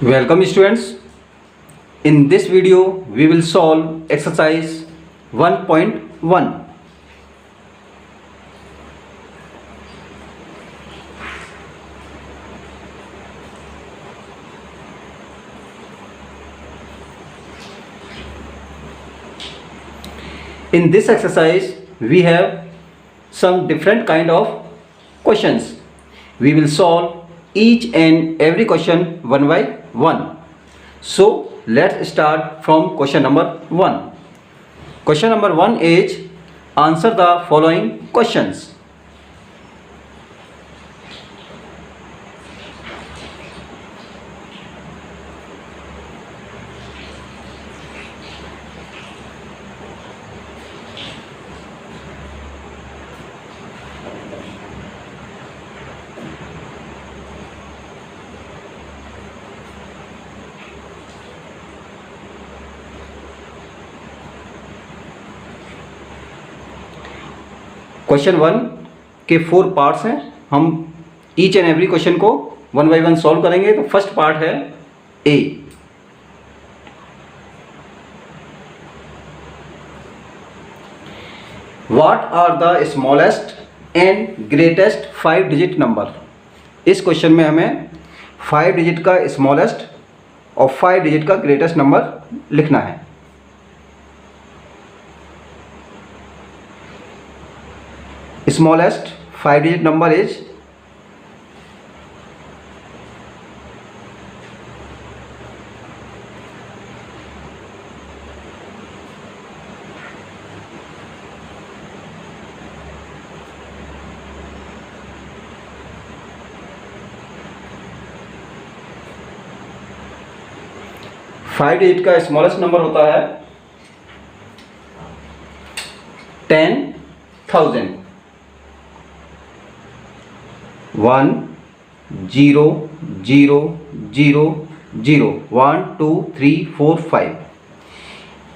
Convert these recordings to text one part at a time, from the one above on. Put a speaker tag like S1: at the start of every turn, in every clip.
S1: Welcome students. In this video we will solve exercise 1.1. In this exercise we have some different kind of questions. We will solve each and every question one by one. So let's start from question number 1. Question number 1 is answer the following questions. Question 1 के 4 parts हैं. हम each and every question को one by one solve करेंगे. तो first part है A. What are the smallest and greatest 5 digit number. इस question में हमें 5 डिजिट का स्मॉलेस्ट और 5 डिजिट का ग्रेटेस्ट नंबर लिखना है. Smallest 5 digit number is 5 digit का स्मॉलेस्ट नंबर होता है 10,000. 1 0 0 0 0 1 2 3 4 5.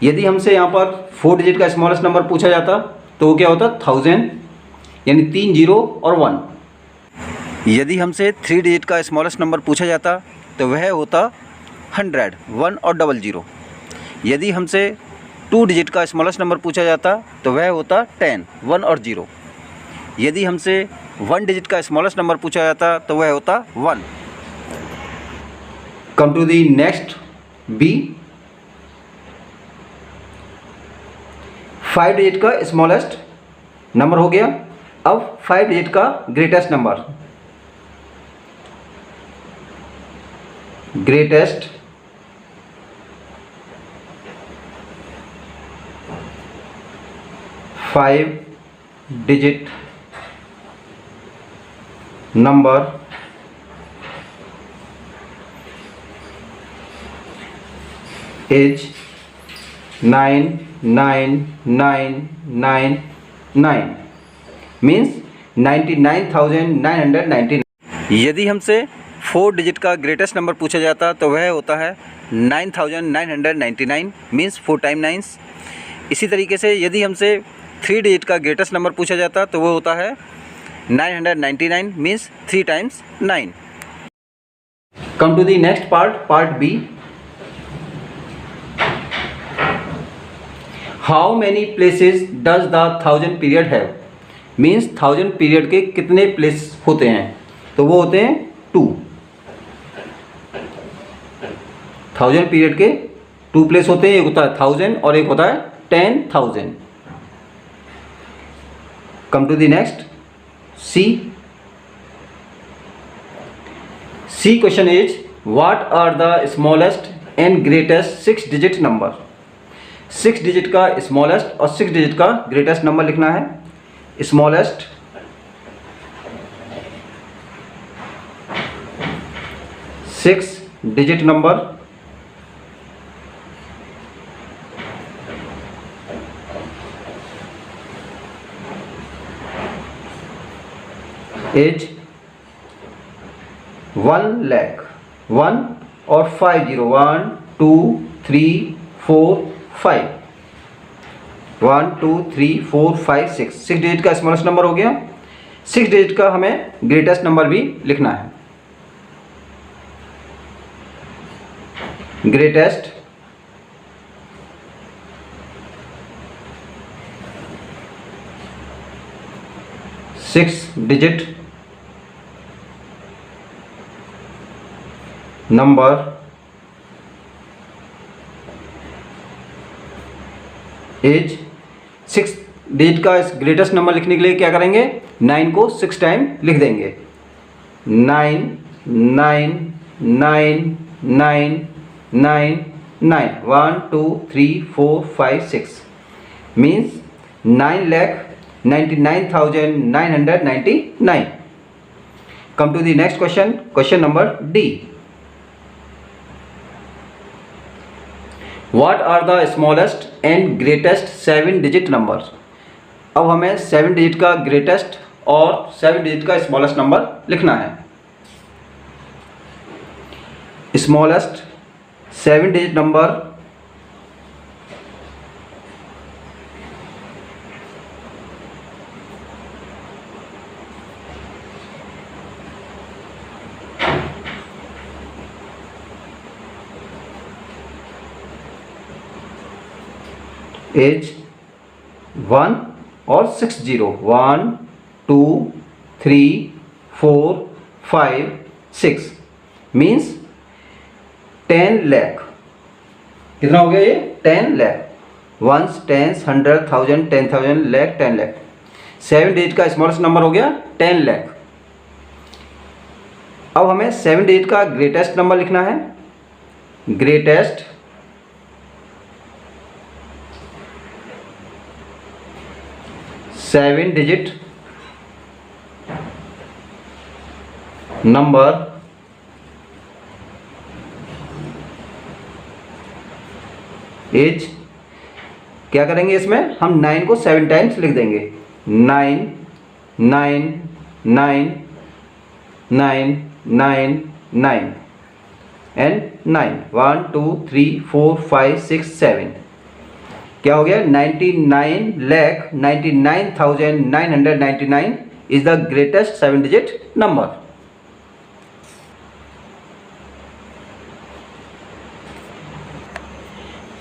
S1: यदि हमसे यहाँ पर 4 डिजिट का स्मॉलेस्ट नंबर पूछा जाता तो वो क्या होता 1000, यानी 3 0 और 1. यदि हमसे 3 डिजिट का स्मॉलेस्ट नंबर पूछा जाता तो वह होता 100, 1 और 00. यदि हमसे 2 डिजिट का स्मॉलेस्ट नंबर पूछा जाता तो वह होता 10, 1 और 0. यदि हमसे 1 डिजिट का स्मॉलेस्ट नंबर पूछा जाता तो वह होता 1. Come to the next B. 5 digit का स्मॉलेस्ट नंबर हो गया. अब 5 डिजिट का greatest number. Greatest 5 digit number is 99999 means 99,999. यदि हमसे 4 डिजिट का ग्रेटेस्ट नंबर पूछा जाता तो वह होता है 9,999 मीन्स 4 टाइम 9. इसी तरीके से यदि हमसे 3 डिजिट का ग्रेटेस्ट नंबर पूछा जाता तो वो होता है 999 means 3 times 9. Come to the next part, part B. How many places does the 1000 period have? Means 1000 period के कितने प्लेस होते हैं? तो वो होते हैं 2. 1000 पीरियड के 2 प्लेस होते हैं. एक होता है 1000 और एक होता है 10,000. Come to the next. C question is what are the smallest and greatest 6 digit number. 6 digit का स्मॉलेस्ट और 6 डिजिट का ग्रेटेस्ट नंबर लिखना है. Smallest 6 digit number is 1 lakh. 1 और 5 0 1 2 3 4 5 1 2 3 4 5 6. 6 डिजिट का स्मॉलेस्ट नंबर हो गया. 6 डिजिट का हमें ग्रेटेस्ट नंबर भी लिखना है. Greatest six digit number is, 6 digit का ग्रेटेस्ट नंबर लिखने के लिए क्या करेंगे, 9 को 6 टाइम लिख देंगे। 9 9 9 9 9 9 1 2 3 4 5 6 means 9,99,999. Come to the next question, question number D. What are the smallest and greatest 7 digit numbers? अब हमें 7 डिजिट का ग्रेटेस्ट और 7 डिजिट का स्मॉलेस्ट नंबर लिखना है। स्मॉलेस्ट 7 डिजिट नंबर इज 1 और 6 0, 1 2 3 4 5 6 मीन्स 10 लाख। कितना हो गया ये, 10 lakh. Ones, tens, 100, 1000, 10,000, lakh, 10 lakh. 7 digit का स्मॉलेस्ट नंबर हो गया 10 लाख। अब हमें 7 डिजिट का ग्रेटेस्ट नंबर लिखना है। ग्रेटेस्ट 7 डिजिट नंबर इज, क्या करेंगे इसमें, हम 9 को 7 टाइम्स लिख देंगे। 9 9 9 9 9 9 एंड 9 1 2 3 4 5 6 7 क्या हो गया, 99,99,999 is the greatest 7 digit number.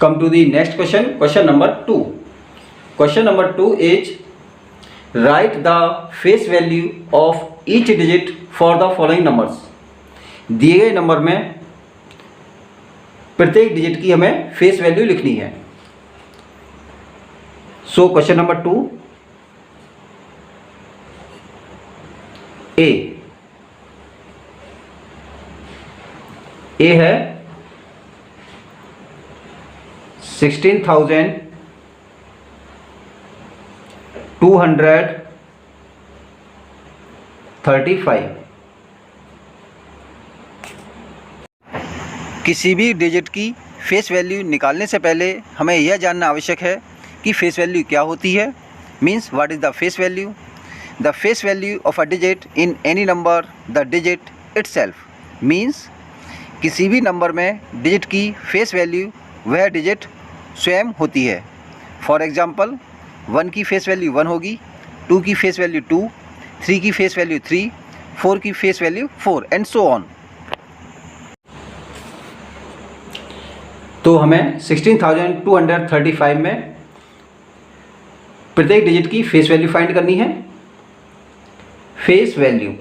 S1: Come to the next question, question number 2। Question number 2 is write the face value of each digit for the following numbers. दिए गए नंबर में प्रत्येक डिजिट की हमें फेस वैल्यू लिखनी है। सो क्वेश्चन नंबर 2, ए है 16,235। किसी भी डिजिट की फेस वैल्यू निकालने से पहले हमें यह जानना आवश्यक है कि फेस वैल्यू क्या होती है। Means what is the face value. The face value of a digit in any number, the digit itself. Means किसी भी नंबर में डिजिट की फेस वैल्यू वह डिजिट स्वयं होती है। फॉर एग्जांपल 1 की फेस वैल्यू 1 होगी, 2 की फेस वैल्यू 2, 3 की फेस वैल्यू 3, 4 की face value 4 and so on. तो हमें 16,235 में प्रत्येक डिजिट की फेस वैल्यू फाइंड करनी है। फेस वैल्यू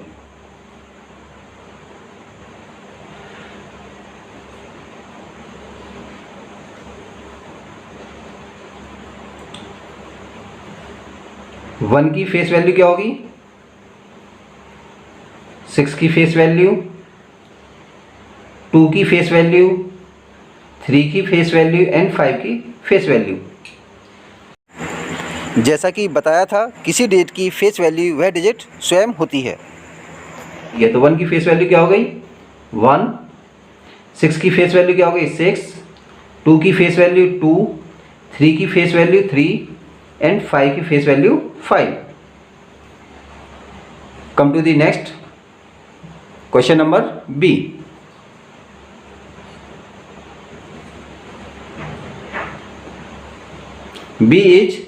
S1: वन की फेस वैल्यू क्या होगी, 6 की फेस वैल्यू, 2 की फेस वैल्यू, 3 की फेस वैल्यू एंड 5 की फेस वैल्यू। जैसा कि बताया था, किसी डिजिट की फेस वैल्यू वह डिजिट स्वयं होती है। ये तो 1 की फेस वैल्यू क्या हो गई 1, 6 की फेस वैल्यू क्या हो गई 6, 2 की फेस वैल्यू 2, 3 की फेस वैल्यू 3 एंड 5 की face value 5। Come to the next question number B. B is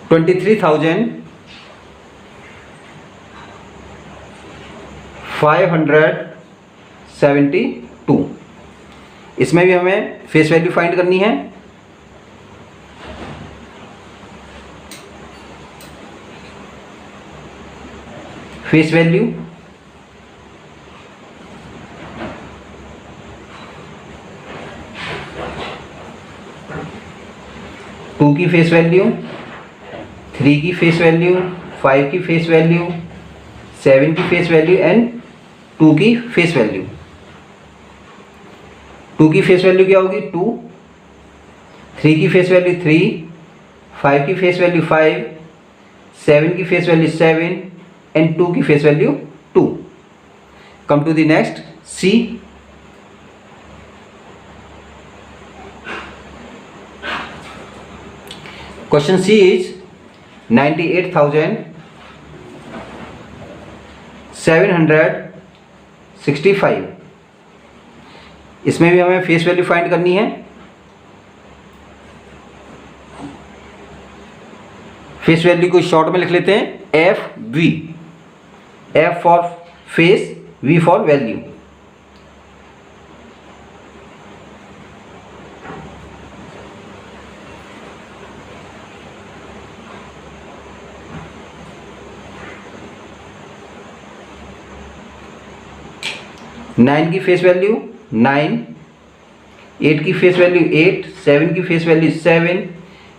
S1: 23,539 72। इसमें भी हमें फेस वैल्यू फाइंड करनी है। फेस वैल्यू टू की फेस वैल्यू, 3 की फेस वैल्यू, 5 की फेस वैल्यू, 7 की फेस वैल्यू एंड 2 की फेस वैल्यू। 2 की फेस वैल्यू क्या होगी 2, 3 की फेस वैल्यू 3, 5 की फेस वैल्यू 5, 7 की फेस वैल्यू 7 एंड 2 की face value 2। Come to the next C. Question C is 98,765। इसमें भी हमें फेस वैल्यू फाइंड करनी है। फेस वैल्यू को शॉर्ट में लिख लेते हैं F V. F for face, V for value. Nine की फेस वैल्यू 9, 8 की फेस वैल्यू 8, 7 की फेस वैल्यू 7,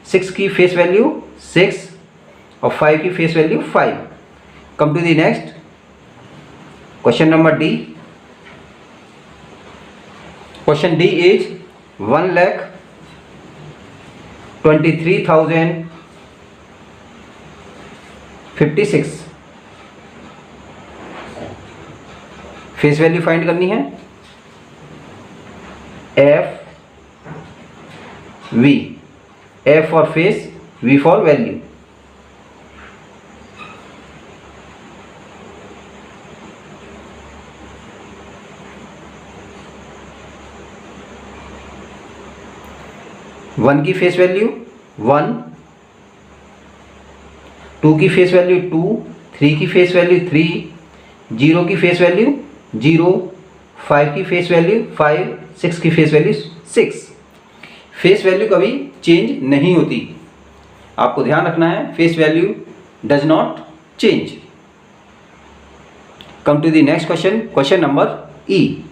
S1: 6 की फेस वैल्यू 6 और 5 की face value 5। Come to the next question number D. Question D is 1,23,056। Face value find करनी है F V. F for face, V for value. One की face value 1, 2 की face value 2, 3 की face value 3, 0 की face value 0, 5 की face value 5, 6 की face value 6। Face value कभी change नहीं होती, आपको ध्यान रखना है। Face value does not change. Come to the next question, question number E.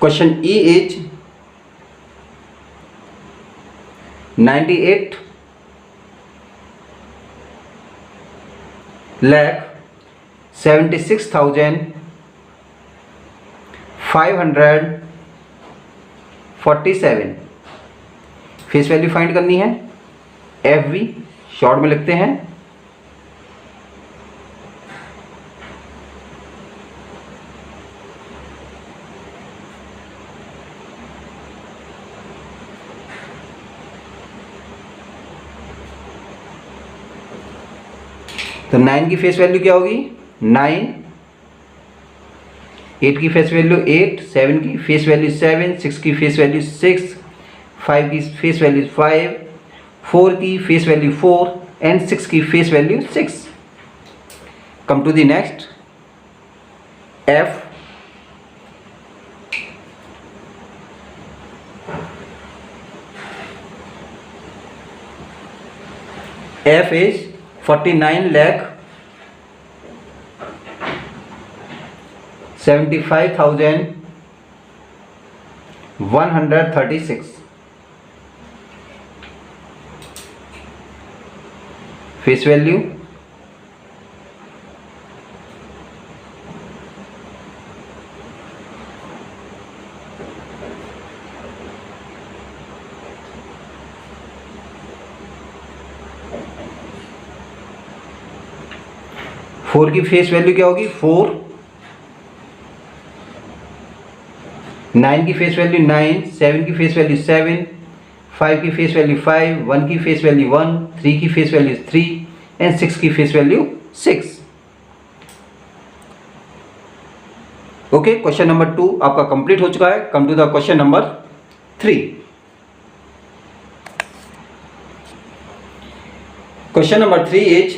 S1: Question E is 98,76,547। Face value find करनी है एफ वी। शॉर्ट में लिखते हैं तो 9 की फेस वैल्यू क्या होगी 9, 8 की फेस वैल्यू 8, 7 की फेस वैल्यू 7, 6 की फेस वैल्यू 6, 5 की फेस वैल्यू 5, 4 की फेस वैल्यू 4 एंड 6 की face value 6। Come to the next F. F is 49,75,136। Face value 4 की फेस वैल्यू क्या होगी 4, 9 की फेस वैल्यू 9, 7 की फेस वैल्यू 7, 5 की फेस वैल्यू 5, 1 की फेस वैल्यू 1, 3 की फेस वैल्यू 3 एंड 6 की face value 6। Okay, question number 2 आपका कंप्लीट हो चुका है। Come to the question number 3। Question number 3 is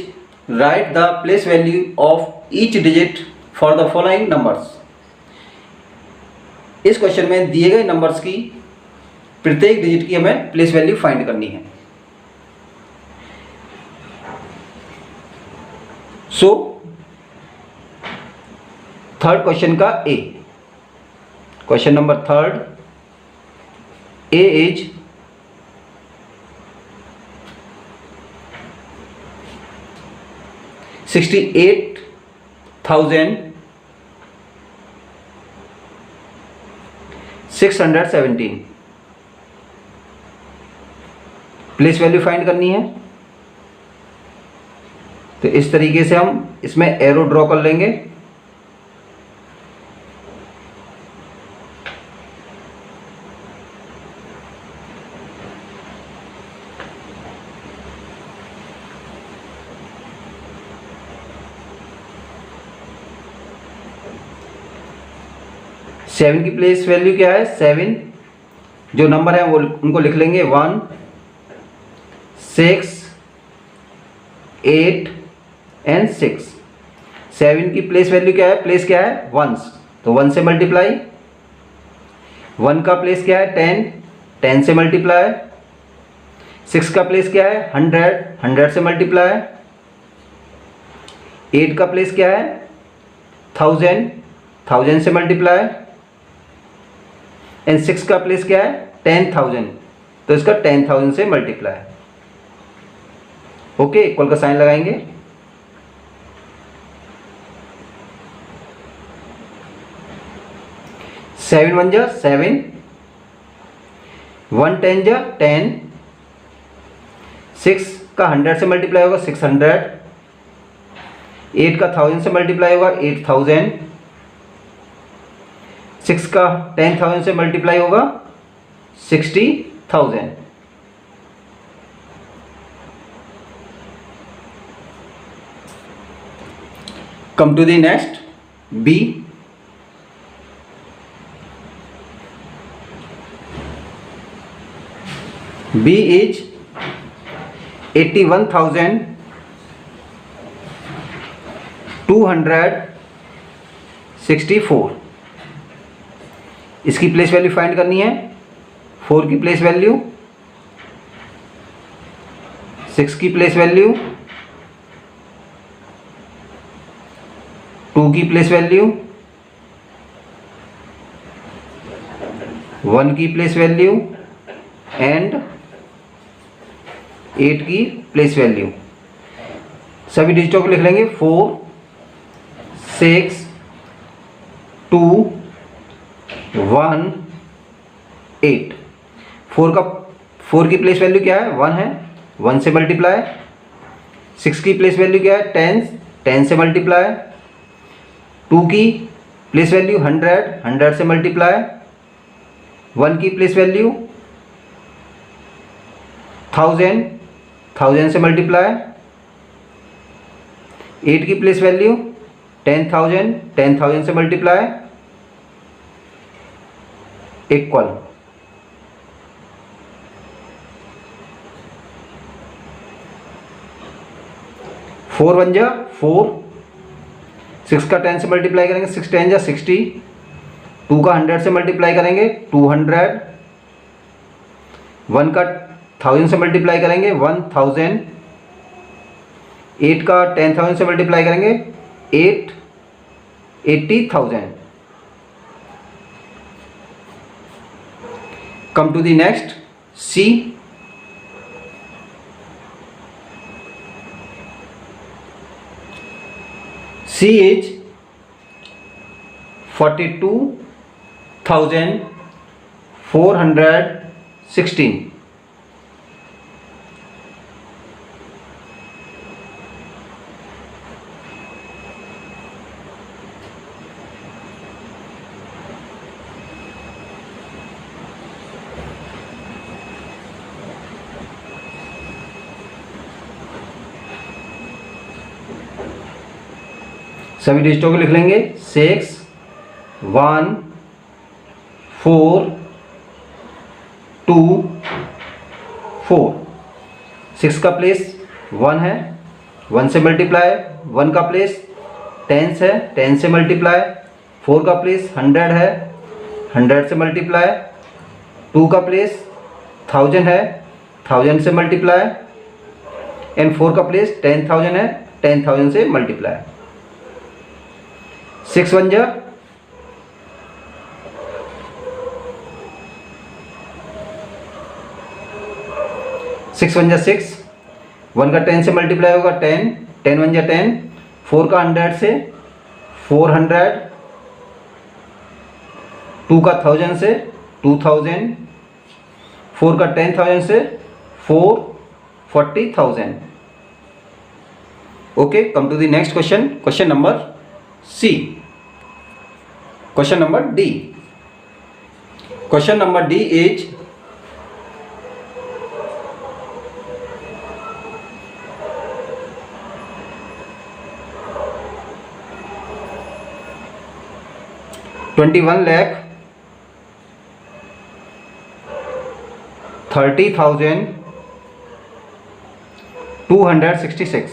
S1: write the place value of each digit for the following numbers. इस question में दिए गए नंबर्स की प्रत्येक डिजिट की हमें प्लेस वैल्यू फाइंड करनी है। सो थर्ड क्वेश्चन का A, question number third A is 68,617 place value find करनी है। तो इस तरीके से हम इसमें एरो ड्रॉ कर लेंगे। सेवन की प्लेस वैल्यू क्या है? 7 जो नंबर है वो उनको लिख लेंगे 1, 6, 8 एंड 6। 7 की प्लेस वैल्यू क्या है? प्लेस क्या है? 1s, तो 1 से मल्टीप्लाई। 1 का प्लेस क्या है? 10, 10 से मल्टीप्लाई। 6 का प्लेस क्या है? 100, 100 से मल्टीप्लाई। 8 का प्लेस क्या है? 1000, 1000 से मल्टीप्लाई। एंड 6 का प्लेस क्या है? 10,000, तो इसका 10,000 से मल्टीप्लाई। ओके, इक्वल का साइन लगाएंगे। सेवन 1 जा 7, 1 10 जा 10, 6 का 100 से मल्टीप्लाई होगा 600, 8 का 1000 से मल्टीप्लाई होगा 8000, 6 का 10,000 से मल्टीप्लाई होगा 60,000। Come to the next B. B is 81,264। इसकी प्लेस वैल्यू फाइंड करनी है। 4 की प्लेस वैल्यू, 6 की प्लेस वैल्यू, 2 की प्लेस वैल्यू, 1 की प्लेस वैल्यू एंड 8 की प्लेस वैल्यू। सभी डिजिटों को लिख लेंगे 4, 6, 2, 1, 8। 4 की प्लेस वैल्यू क्या है? 1 है, 1 से मल्टीप्लाई। 6 की प्लेस वैल्यू क्या है? 10, 10 से मल्टीप्लाई। 2 की प्लेस वैल्यू 100, 100 से मल्टीप्लाई। 1 की प्लेस वैल्यू 1000, 1000 से मल्टीप्लाई। 8 की प्लेस वैल्यू 10,000, 10,000 से मल्टीप्लाई। इक्वल। फोर 1 जा 4, 6 का 10 से मल्टीप्लाई करेंगे 6 10 जा 60। 2 का 100 से मल्टीप्लाई करेंगे 200। 1 का 1000 से मल्टीप्लाई करेंगे 1000। 8 का 10,000 से मल्टीप्लाई करेंगे 80,000। Come to the next C. C is 42,416। सभी डिजिटों को लिख लेंगे 6, 1, 4, 2, 4। 6 का प्लेस 1 है, 1 से मल्टीप्लाई, 1 का प्लेस 10 है, 10 से मल्टीप्लाई, 4 का प्लेस 100 है, 100 से मल्टीप्लाई, 2 का प्लेस 1000 है, 1000 से मल्टीप्लाई, एंड 4 का प्लेस 10,000 है, 10,000 से मल्टीप्लाई। 6 1 जा 6 1 जा 6, 1 का 10 से मल्टीप्लाई होगा 10, 10 1 जा 10, 4 का 100 से 400, 2 का 1000 से 2000, 4 का 10,000 से 440,000। Okay, come to the next question, question number C. Question number D. Question number D is $21,30,266।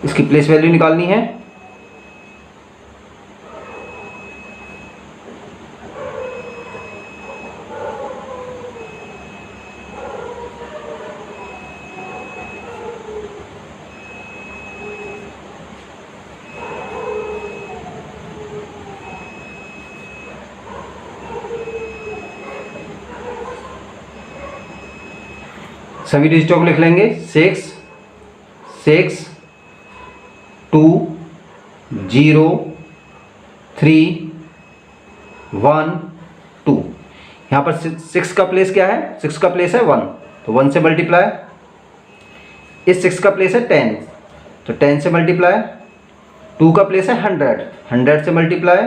S1: इसकी प्लेस वैल्यू निकालनी है। सभी डिजिटों को लिख लेंगे। 6 6 2 0 3 1 2। यहाँ पर 6 का प्लेस क्या है? 6 का प्लेस है 1, तो 1 से मल्टीप्लाई। इस 6 का प्लेस है 10, तो 10 से मल्टीप्लाई। 2 का प्लेस है 100, 100 से मल्टीप्लाई।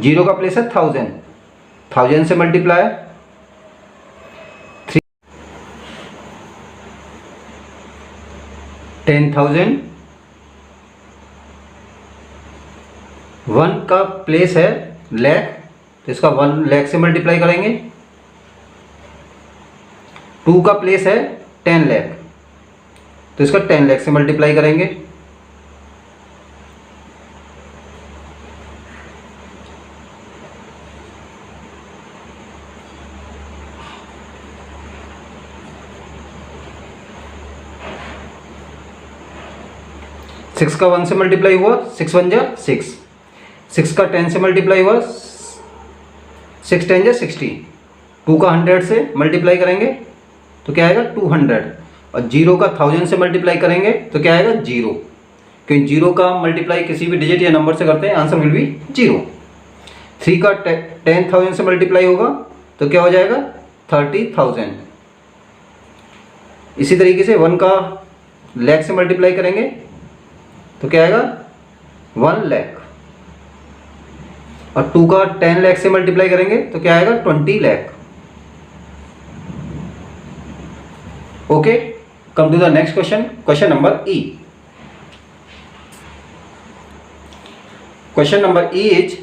S1: 0 का प्लेस है 1000, 1000 से मल्टीप्लाई। 10,000। 1 का प्लेस है लाख, तो इसका 1 लाख से मल्टीप्लाई करेंगे। 2 का प्लेस है 10 लाख, तो इसका 10 लाख से मल्टीप्लाई करेंगे। सिक्स का 1 से मल्टीप्लाई हुआ, 6 1 जा 6। 6 का 10 से मल्टीप्लाई हुआ, 6 10 जा 60। 2 का 100 से मल्टीप्लाई करेंगे तो क्या आएगा 200, और 0 का 1000 से मल्टीप्लाई करेंगे तो क्या आएगा 0, क्योंकि 0 का मल्टीप्लाई किसी भी डिजिट या नंबर से करते हैं, आंसर विल बी 0। 3 का 10,000 से मल्टीप्लाई होगा तो क्या हो जाएगा 30,000। इसी तरीके से 1 का लाख से मल्टीप्लाई करेंगे तो क्या आएगा 1 लाख, और 2 का 10 लाख से मल्टीप्लाई करेंगे तो क्या आएगा 20 lakh. Okay, come to the next question, question number E. Question number E is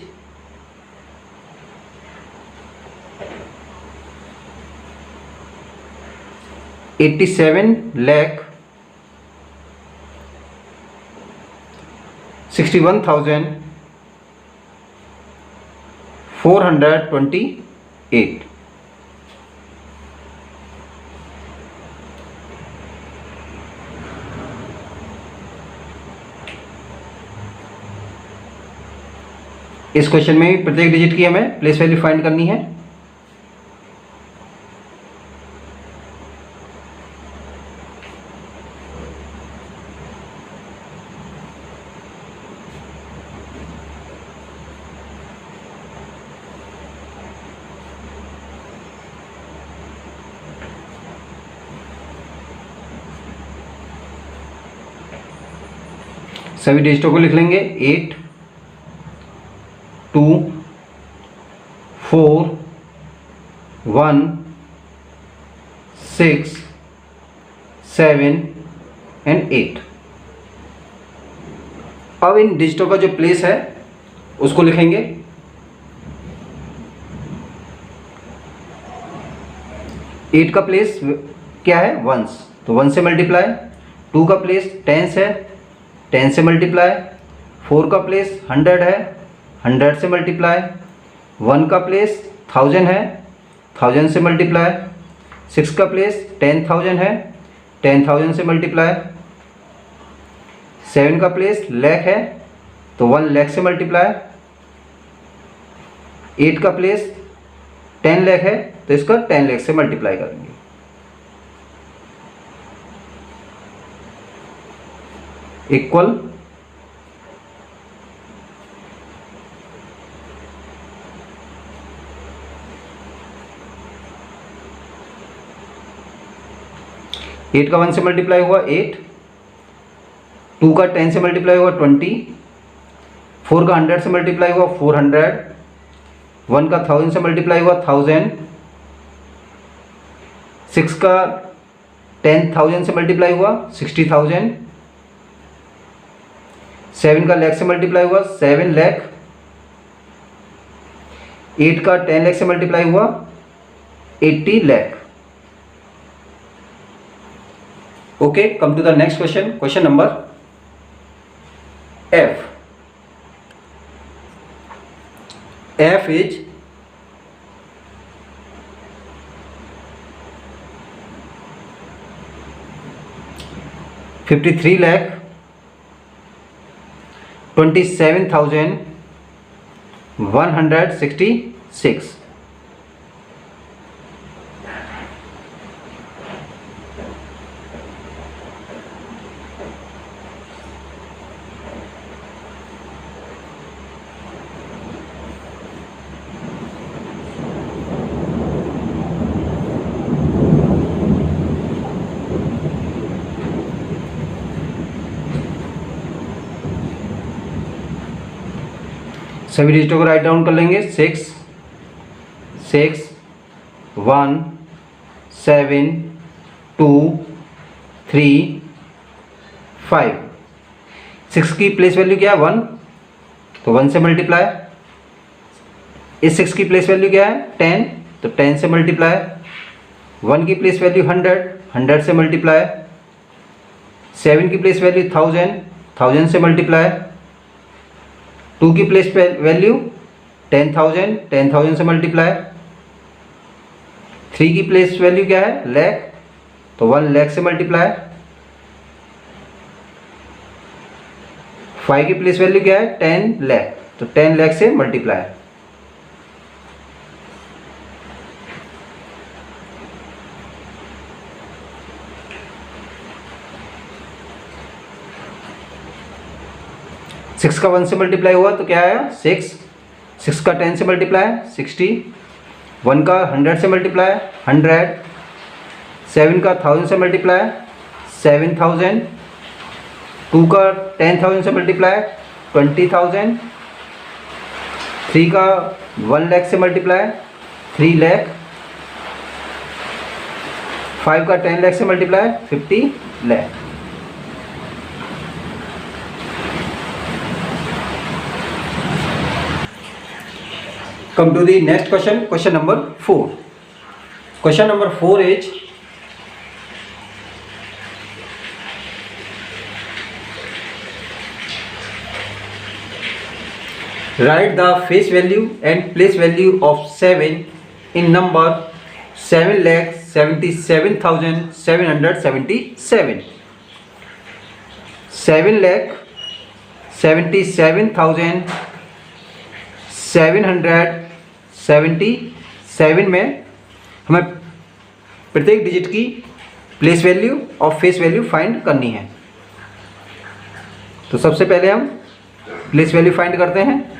S1: $87,61,428। इस क्वेश्चन में प्रत्येक डिजिट की हमें प्लेस वैल्यू फाइंड करनी है। सभी डिजिटों को लिख लेंगे। 8 2 4 1 6 7 एंड 8। अब इन डिजिटों का जो प्लेस है उसको लिखेंगे। 8 का प्लेस क्या है, वंस, तो 1 से मल्टीप्लाई। 2 का प्लेस टेंस है, 10 से मल्टीप्लाई। 4 का प्लेस 100 है, 100 से मल्टीप्लाई। 1 का प्लेस 1000 है, 1000 से मल्टीप्लाई। 6 का प्लेस 10,000 है, 10,000 से मल्टीप्लाई। 7 का प्लेस लाख है, तो 1 लाख से मल्टीप्लाई। 8 का प्लेस 10 लाख है, तो इसका 10 लाख से मल्टीप्लाई करेंगे। इक्वल 8 का 1 से मल्टीप्लाई हुआ 8, 2 का 10 से मल्टीप्लाई हुआ 20, 4 का 100 से मल्टीप्लाई हुआ 400, 1 का 1000 से मल्टीप्लाई हुआ 1000, 6 का 10,000 से मल्टीप्लाई हुआ 60,000, 7 का लाख से मल्टीप्लाई हुआ 7 लाख, 8 का 10 लाख से मल्टीप्लाई हुआ 80 lakh. Okay, come to the next question, question number F. F is 53 lakh 27,166. सभी डिजिटों को राइट डाउन कर लेंगे। 6 1 7 2 3 5। 6 की प्लेस वैल्यू क्या है, 1, तो 1 से मल्टीप्लाई। इस 6 की प्लेस वैल्यू क्या है, 10, तो 10 से मल्टीप्लाई। 1 की प्लेस वैल्यू 100, 100 से मल्टीप्लाई। 7 की प्लेस वैल्यू 1000, 1000 से मल्टीप्लाई। 2 की प्लेस वैल्यू 10,000, 10,000 से मल्टीप्लाई। 3 की प्लेस वैल्यू क्या है, लाख, तो 1 लाख से मल्टीप्लाई। 5 की प्लेस वैल्यू क्या है, 10 लाख, तो 10 लाख से मल्टीप्लाई। सिक्स का 1 से मल्टीप्लाई हुआ तो क्या आया, 6। 6 का 10 से मल्टीप्लाई 60। 1 का 100 से मल्टीप्लाई 100। 7 का 1000 से मल्टीप्लाई 7000। 2 का 10,000 से मल्टीप्लाई 20,000। 3 का 1 लाख से मल्टीप्लाई 3 लाख। 5 का 10 लाख से multiply 50 lakh. Come to the next question, question number 4. Question number 4 is write the face value and place value of 7 in number 7,77,777. 7,77,777 में हमें प्रत्येक डिजिट की प्लेस वैल्यू और फेस वैल्यू फाइंड करनी है। तो सबसे पहले हम प्लेस वैल्यू फाइंड करते हैं।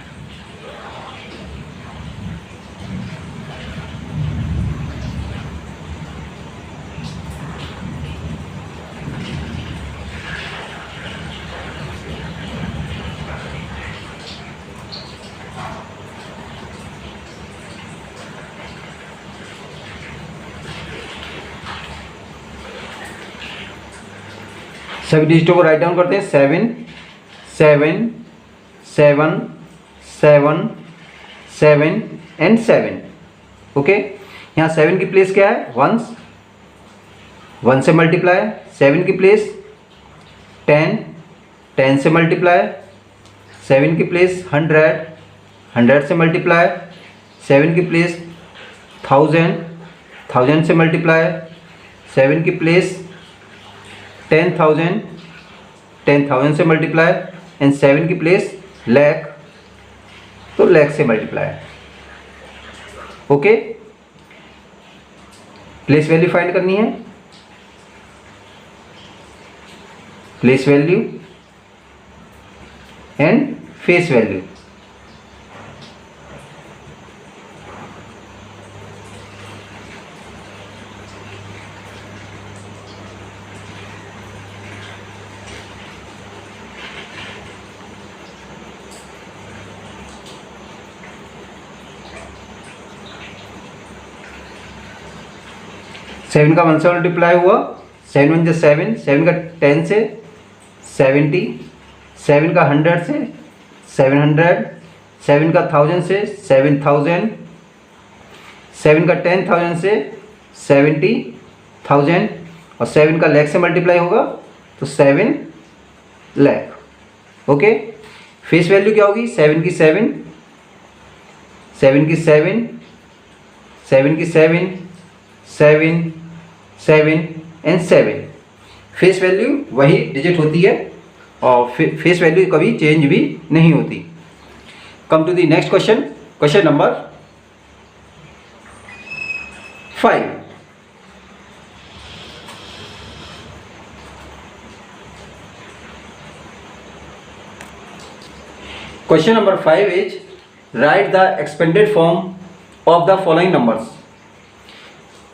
S1: सभी डिजिटों को राइट डाउन करते हैं। 7 7 7 7 7 एंड 7। ओके, यहाँ 7 की प्लेस क्या है, वंस, 1 से मल्टीप्लाई, 7 की प्लेस 10, 10 से मल्टीप्लाई, 7 की प्लेस 100, 100 से मल्टीप्लाई, 7 की प्लेस 1000, 1000 से मल्टीप्लाई, 7 की प्लेस 10,000, 10,000 से मल्टीप्लाई, एंड 7 की प्लेस लाख, तो लाख से multiply. Okay, place value find करनी है, place value and face value. Seven का 1 से मल्टीप्लाई हुआ, 7 1 जा 7, 7 का 10 से 70, 7 का 100 से 700, 7 का 1000 से 7000, 7 का 10,000 से 70,000, और 7 का लाख से मल्टीप्लाई होगा तो 7 लाख। ओके, फेस वैल्यू क्या होगी, 7 की 7, 7 की 7, 7 की 7, 7, 7 एंड 7। फेस वैल्यू वही डिजिट होती है और फेस वैल्यू कभी चेंज भी नहीं होती। Come to the next question, question number 5। Question number 5 is write the expanded form of the following numbers.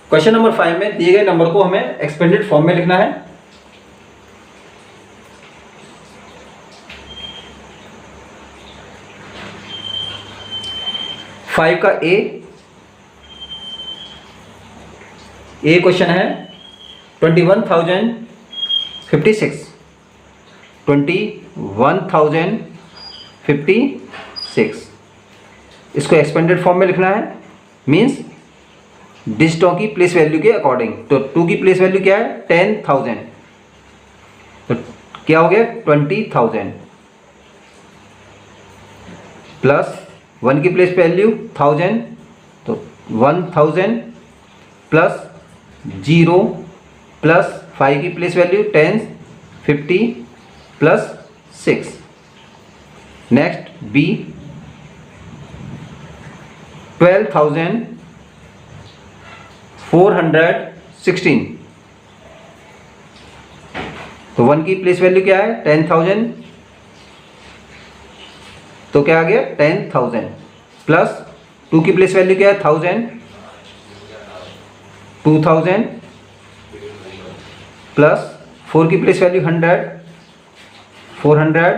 S1: Question number 5 में दिए गए नंबर को हमें एक्सपेंडेड फॉर्म में लिखना है। फाइव का ए क्वेश्चन है 21,056, 21,056। इसको एक्सपेंडेड फॉर्म में लिखना है, मीन्स डिजिटों की प्लेस वैल्यू के अकॉर्डिंग। तो 2 की प्लेस वैल्यू क्या है, 10,000, तो क्या हो गया 20,000, प्लस 1 की प्लेस वैल्यू 1000, तो 1000, प्लस 0, प्लस 5 की place value 10, 50, plus 6। Next B 12,416, तो 1 की प्लेस वैल्यू क्या है 10,000, तो क्या आ गया 10,000, प्लस 2 की प्लेस वैल्यू क्या है 1000, 2,000, प्लस 4 की प्लेस वैल्यू 100, 400,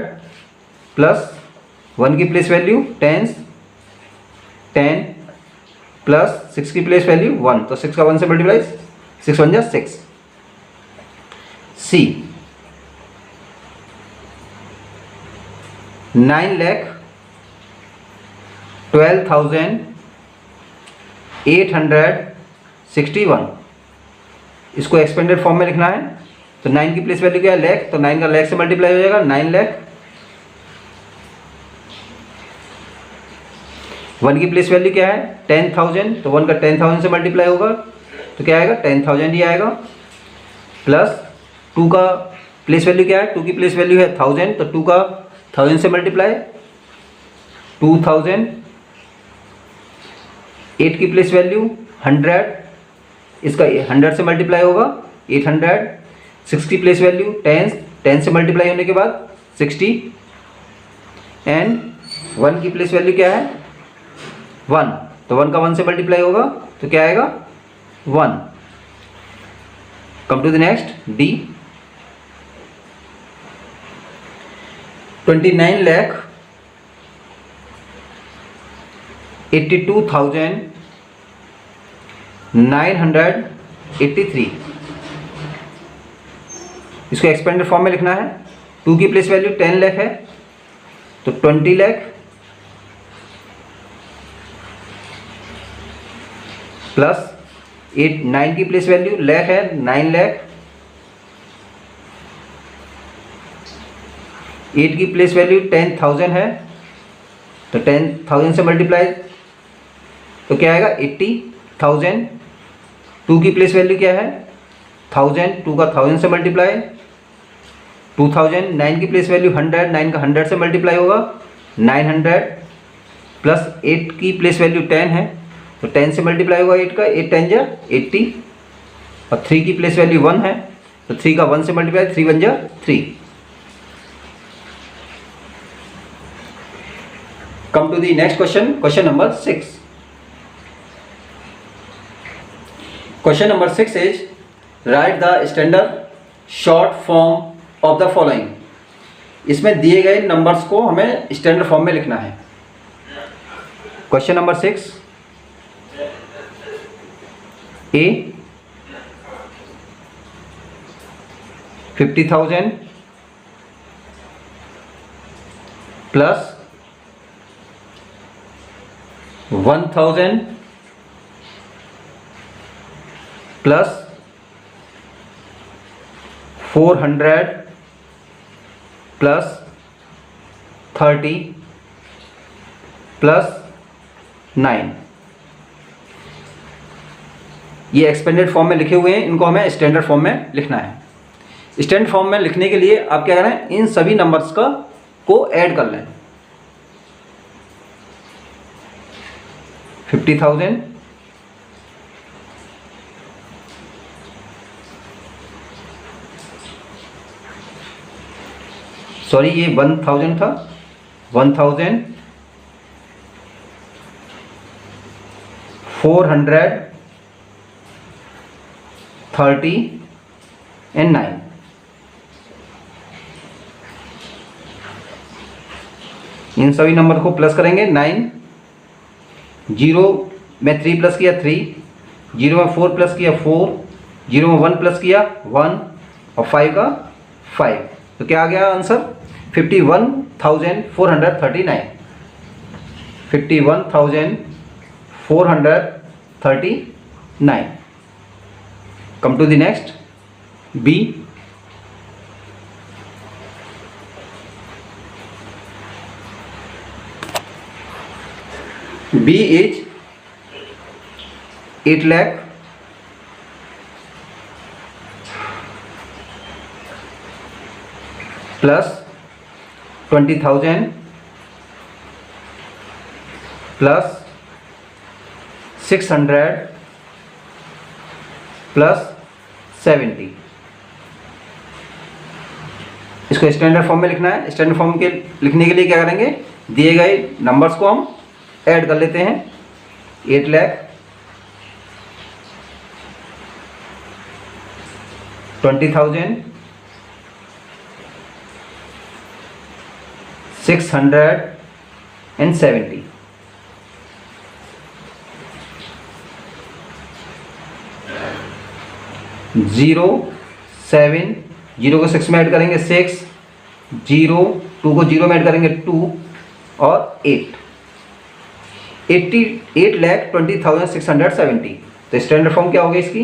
S1: प्लस 1 की प्लेस वैल्यू 10, 10, प्लस 6 की प्लेस वैल्यू 1, तो 6 का 1 से मल्टीप्लाई, 6 1 जा 6। सी 9,12,861, इसको एक्सपेंडेड फॉर्म में लिखना है। तो 9 की प्लेस वैल्यू क्या है लाख, तो 9 का लाख से मल्टीप्लाई हो जाएगा 9 लाख। 1 की प्लेस वैल्यू क्या है 10,000, तो 1 का 10,000 से मल्टीप्लाई होगा तो क्या आएगा 10,000 ही आएगा। प्लस 2 का प्लेस वैल्यू क्या है, 2 की प्लेस वैल्यू है 1000, तो 2 का 1000 से मल्टीप्लाई 2000। 8 की प्लेस वैल्यू 100, इसका 100 से मल्टीप्लाई होगा 800। 6 की प्लेस वैल्यू 10, 10 से मल्टीप्लाई होने के बाद 60, एंड 1 की प्लेस वैल्यू क्या है 1, तो 1 का 1 से मल्टीप्लाई होगा तो क्या आएगा 1। Come to the next D 29,82,983, इसको एक्सपेंडेड फॉर्म में लिखना है। 2 की प्लेस वैल्यू 10 लाख है तो 20 लाख, प्लस 9 की प्लेस वैल्यू लाख है, 9 लाख, 8 की प्लेस वैल्यू 10,000 है, तो 10,000 से मल्टीप्लाई तो क्या आएगा 80,000। 2 की प्लेस वैल्यू क्या है 1000, 2 का 1000 से मल्टीप्लाई 2000। 9 की प्लेस वैल्यू 100, 9 का 100 से मल्टीप्लाई होगा 900, प्लस 8 की प्लेस वैल्यू 10 है, तो 10 से मल्टीप्लाई होगा 8 का, 8 10 जा 80, और 3 की प्लेस वैल्यू 1 है, तो 3 का 1 से मल्टीप्लाई 3 1 जा 3। Come to the next question, question number 6. Question number 6 is write the standard short form of the following. इसमें दिए गए नंबर्स को हमें स्टैंडर्ड फॉर्म में लिखना है। Question number 6, A 50,000 plus 1,000 plus 400 plus 30 plus 9। ये एक्सपेंडेड फॉर्म में लिखे हुए हैं, इनको हमें स्टैंडर्ड फॉर्म में लिखना है। स्टैंडर्ड फॉर्म में लिखने के लिए आप क्या करें, इन सभी नंबर्स को ऐड कर लें। 50,000 सॉरी ये 1,000 था, 1,000 400 30 एंड 9। इन सभी नंबर को प्लस करेंगे। 9 0 में 3 प्लस किया 3, 0 में 4 प्लस किया 4, 0 में 1 प्लस किया 1, और 5 का 5, तो क्या आ गया answer 51,439। 51,439। Come to the next B. B is 8 lakh plus 20,000 plus 600 plus 70। इसको स्टैंडर्ड फॉर्म में लिखना है। स्टैंडर्ड फॉर्म के लिखने के लिए क्या करेंगे, दिए गए नंबर्स को हम ऐड कर लेते हैं। 8 लाख 20,000 670। 0 7 0 को 6 में ऐड करेंगे 6, 0 2 को 0 में ऐड करेंगे 2, और 8 8,20,670। तो स्टैंडर्ड फॉर्म क्या होगी इसकी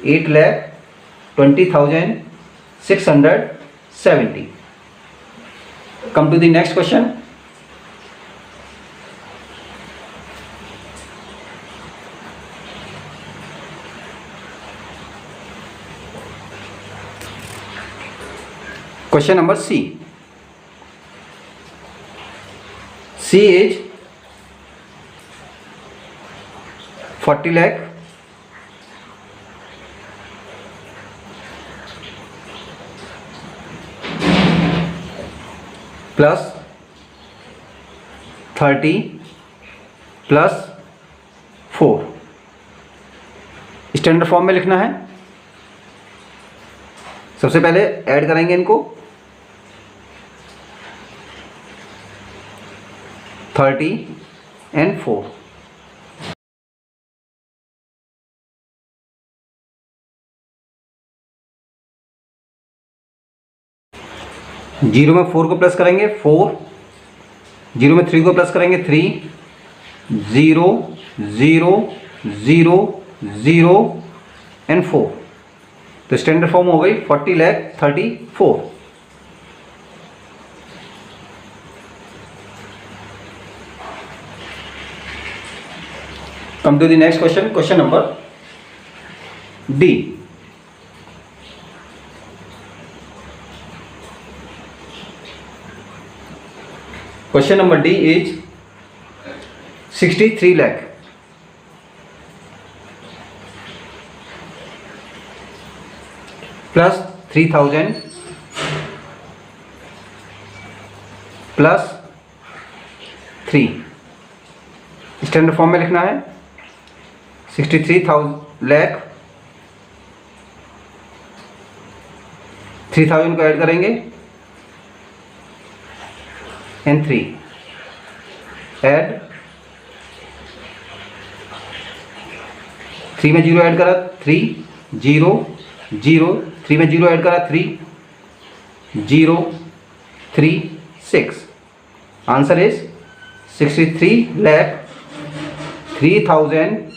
S1: 8,20,670। Come to the next question. Question number C. C is 40 lakh plus 30 plus 4। Standard form में लिखना है। सबसे पहले ऐड करेंगे इनको 30 एंड 4। 0 में 4 को प्लस करेंगे 4, 0 में 3 को प्लस करेंगे 3, 0 0 0 0 and 4, तो स्टैंडर्ड फॉर्म हो गई 40,34,000। Come to the next question, question number D. Question number D is 63 lakh plus 3,000 plus 3, standard form में लिखना है। 63,000 लाख 3,000 को ऐड करेंगे एंड 3 ऐड 3 में 0 ऐड करा 3 0 0 3 में 0 ऐड करा 3 0 3 6, answer is 63,03,003।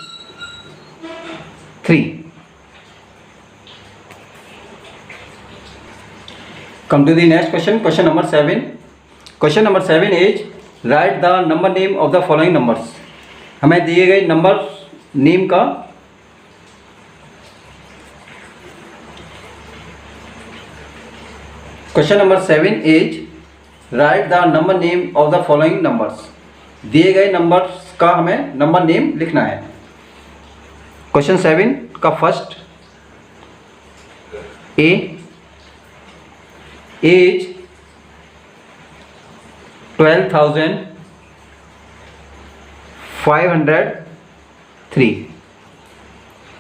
S1: Come to the next question, question number 7. Question number 7 is write the number name of the following numbers. हमें दिए गए नंबर नेम का question number 7 is write the number name of the following numbers. दिए गए numbers का हमें number name लिखना है। क्वेश्चन 7 का फर्स्ट ए एज 12,503,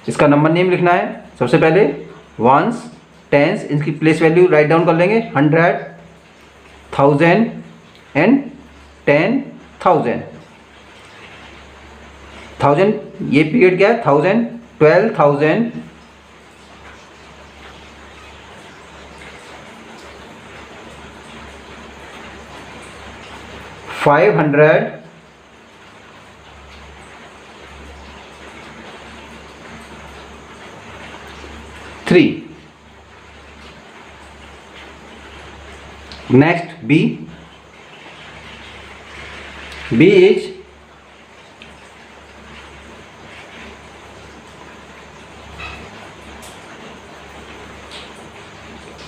S1: इसका नंबर नेम लिखना है। सबसे पहले वंस टेंस इनकी प्लेस वैल्यू राइट डाउन कर लेंगे 100, 1000 एंड 10,000। 1000 ये पीरियड क्या है 1000, 12,000 503। नेक्स्ट बी इज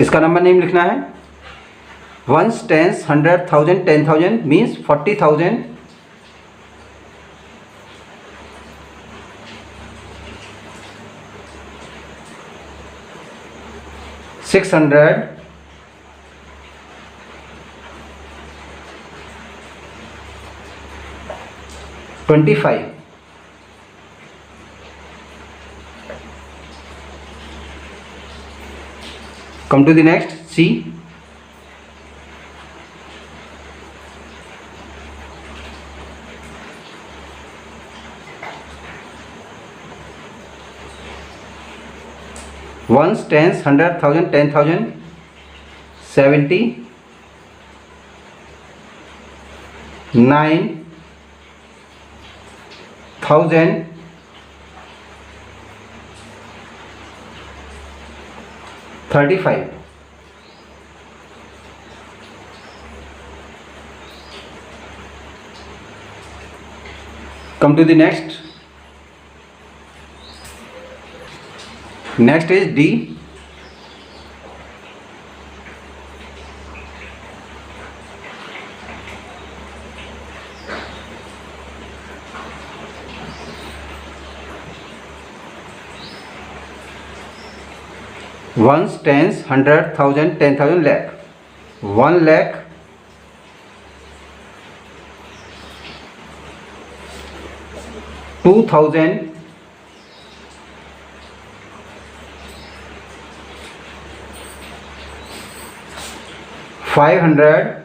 S1: इसका नंबर नेम लिखना है once tens 100, 1000, 10,000 means 40,000 600 25। Come to the next C. Ones, tens, 100, 1000, 10,000 70 9,000 35। Come to the next. Next is D. Ones, tens, 100, 1000, 10,000 lakh 1 lakh 2,000 500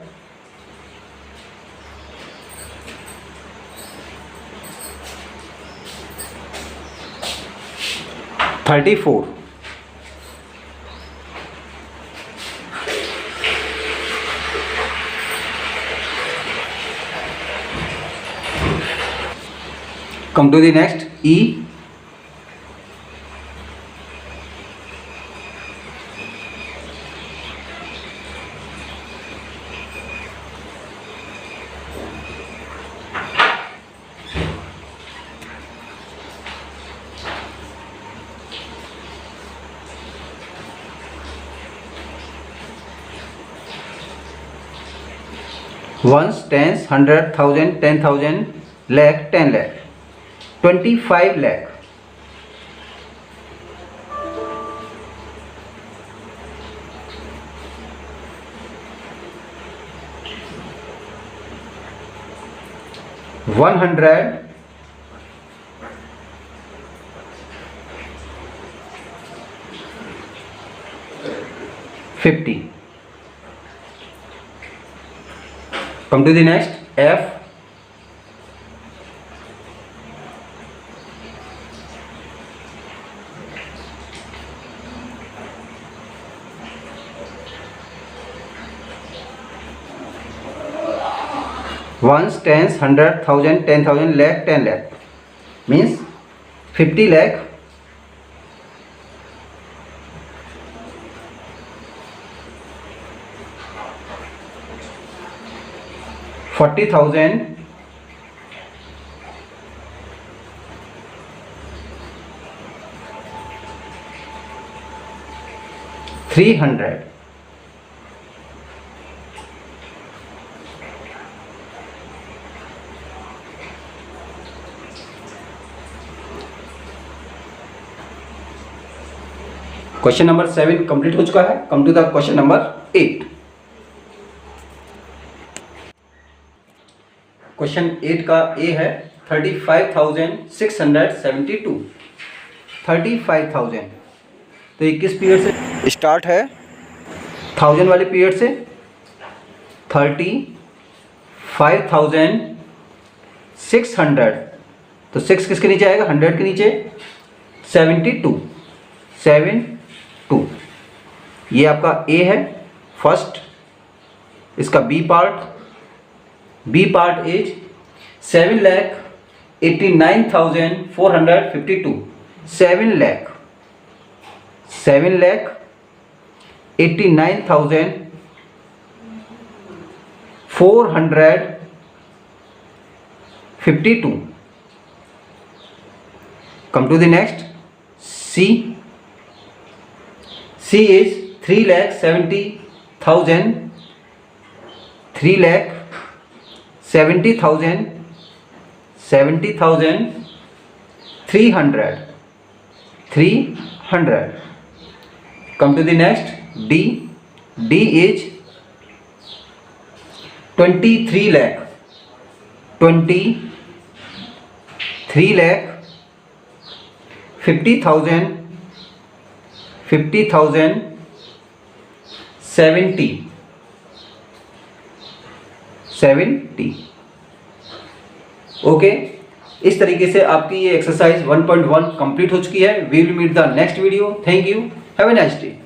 S1: 34। Come to the next E. ones, tens, 100, 1000, 10,000, lakh, 10 lakh, 25 lakh, 100, 50. Come to the next. F. Ones, tens, 100, 1000, 10,000, lakh, 10 lakh, means 50 lakh, 40,000, 300. Question number 7 complete हो चुका है. Come to the question number 8. Question 8 का ए है 35,672. 35,000. तो ये किस period से start है? 1000 वाले पीरियड से. 35,600. तो 6 किसके नीचे आएगा? 100 के नीचे. 72. 72. ये आपका ए है फर्स्ट. इसका B part is 7,89,452. 7,89,452. Come to the next. C. C is 3,70,000. 3,70,000. 70,300. 300. Come to the next. D. D is 23 lakh. 23 lakh. 50,000. 50,000. 70. 70. Okay. इस तरीके से आपकी ये एक्सरसाइज 1.1 कंप्लीट हो चुकी है. We will meet the next video. Thank you. Have a nice day.